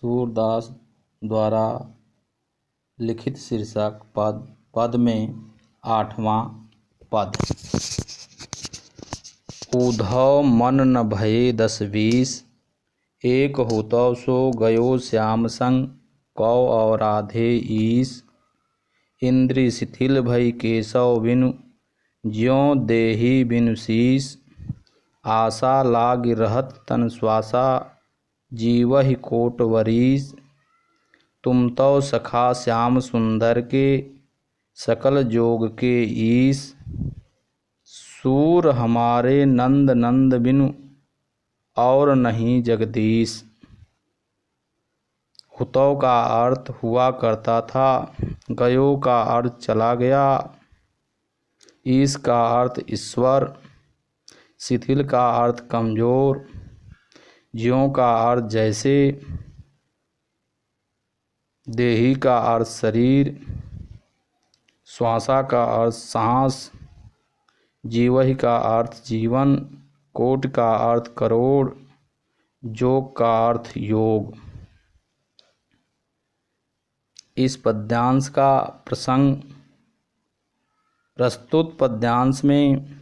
सूरदास द्वारा लिखित शीर्षक पद में 8वां पद। उधव मन न भये 10-20, एक होतौ सो गयो श्याम संग, कौ और राधे ईस। इंद्रि शिथिल भई केशव बिनु, ज्यों देहि बिनु शीस। आशा लाग रहत तन श्वासा, जीवहि कोट वरीस। तुम तो सखा श्याम सुंदर के, सकल जोग के ईस। सूर हमारे नंद नंद बिनु, और नहीं जगदीश। हुतौ का अर्थ हुआ करता था, गयो का अर्थ चला गया, ईश का अर्थ ईश्वर, शिथिल का अर्थ कमजोर, ज्यों का अर्थ जैसे, देही का अर्थ शरीर, श्वासा का अर्थ सांस, जीवहि का अर्थ जीवन, कोट का अर्थ करोड़, जोग का अर्थ योग। इस पद्यांश का प्रसंग प्रस्तुत पद्यांश में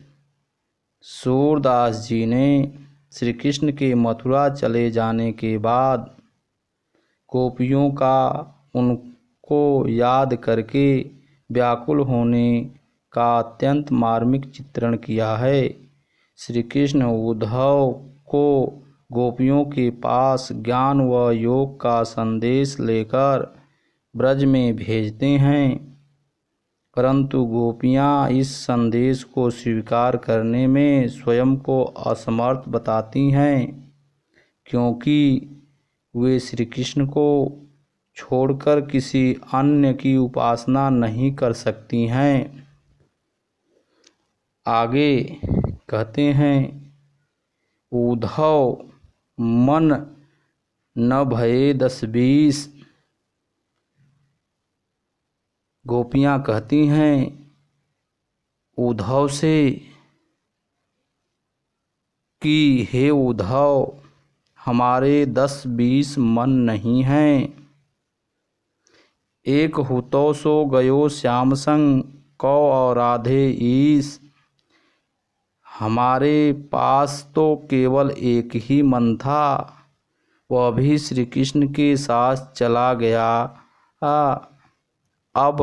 सूरदास जी ने श्री कृष्ण के मथुरा चले जाने के बाद गोपियों का उनको याद करके व्याकुल होने का अत्यंत मार्मिक चित्रण किया है। श्री कृष्ण उद्धव को गोपियों के पास ज्ञान व योग का संदेश लेकर ब्रज में भेजते हैं, परंतु गोपियां इस संदेश को स्वीकार करने में स्वयं को असमर्थ बताती हैं, क्योंकि वे श्री कृष्ण को छोड़कर किसी अन्य की उपासना नहीं कर सकती हैं। आगे कहते हैं, उद्धव मन न भये 10-20। गोपियाँ कहती हैं उद्धव से कि हे उद्धव, हमारे 10-20 मन नहीं हैं। एक हुतौ सो गयो श्याम संग, कौ और राधे ईस। हमारे पास तो केवल एक ही मन था, वह भी श्री कृष्ण के साथ चला गया। अब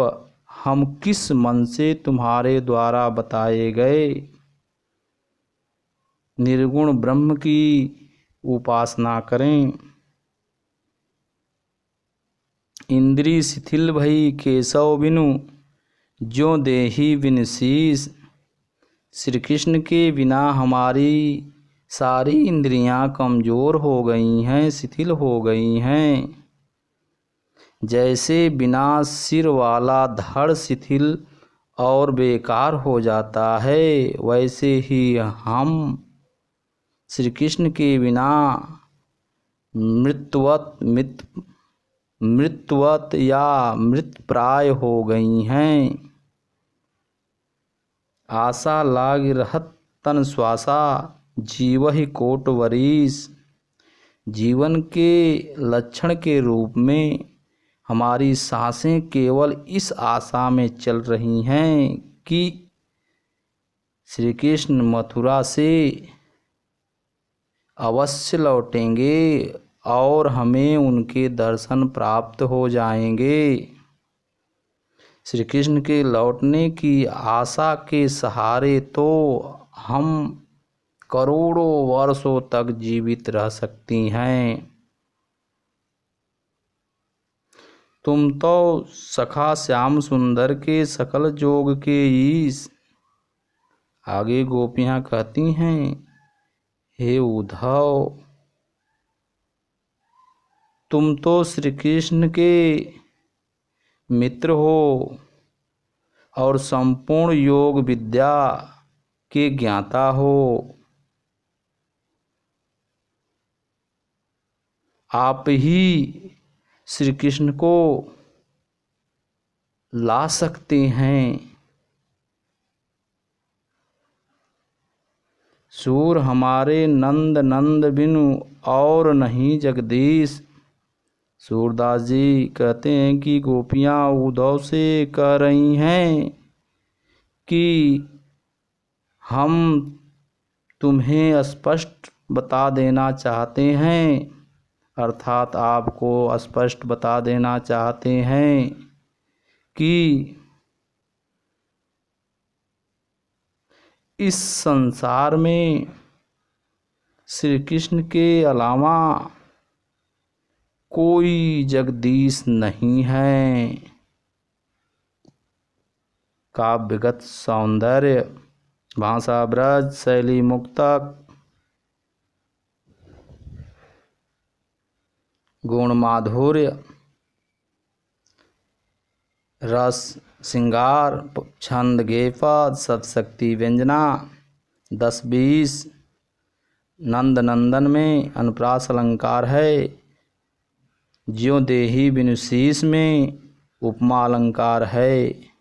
हम किस मन से तुम्हारे द्वारा बताए गए निर्गुण ब्रह्म की उपासना करें। इंद्री शिथिल भई केशव बिनु, ज्यों देहि बिन शीस। श्री कृष्ण के बिना हमारी सारी इंद्रियां कमजोर हो गई हैं, शिथिल हो गई हैं। जैसे बिना सिर वाला धड़ शिथिल और बेकार हो जाता है, वैसे ही हम श्री कृष्ण के बिना मृतवत या मृतप्राय हो गई हैं। आशा लाग रहत तन श्वासा, जीवहि कोट वरीस। जीवन के लक्षण के रूप में हमारी सांसें केवल इस आशा में चल रही हैं कि श्री कृष्ण मथुरा से अवश्य लौटेंगे और हमें उनके दर्शन प्राप्त हो जाएंगे। श्री कृष्ण के लौटने की आशा के सहारे तो हम करोड़ों वर्षों तक जीवित रह सकती हैं। तुम तो सखा श्याम सुंदर के, सकल जोग के ईश। आगे गोपियां कहती हैं, हे उद्धव, तुम तो श्री कृष्ण के मित्र हो और संपूर्ण योग विद्या के ज्ञाता हो। आप ही श्री कृष्ण को ला सकते हैं। सूर हमारे नंद नंद बिनु, और नहीं जगदीश। सूरदास जी कहते हैं कि गोपियाँ उद्धव से कह रही हैं कि हम तुम्हें स्पष्ट बता देना चाहते हैं, अर्थात आपको स्पष्ट बता देना चाहते हैं कि इस संसार में श्री कृष्ण के अलावा कोई जगदीश नहीं है। काव्यगत सौंदर्य, भाषा ब्रज, शैली मुक्तक, गुण माधुर्य, रस श्रृंगार, छंद गेपद, सतशक्ति व्यंजना, 10-20 नंद नंदन में अनुप्रास अलंकार है। ज्यों देही बिनु शीश में उपमा अलंकार है।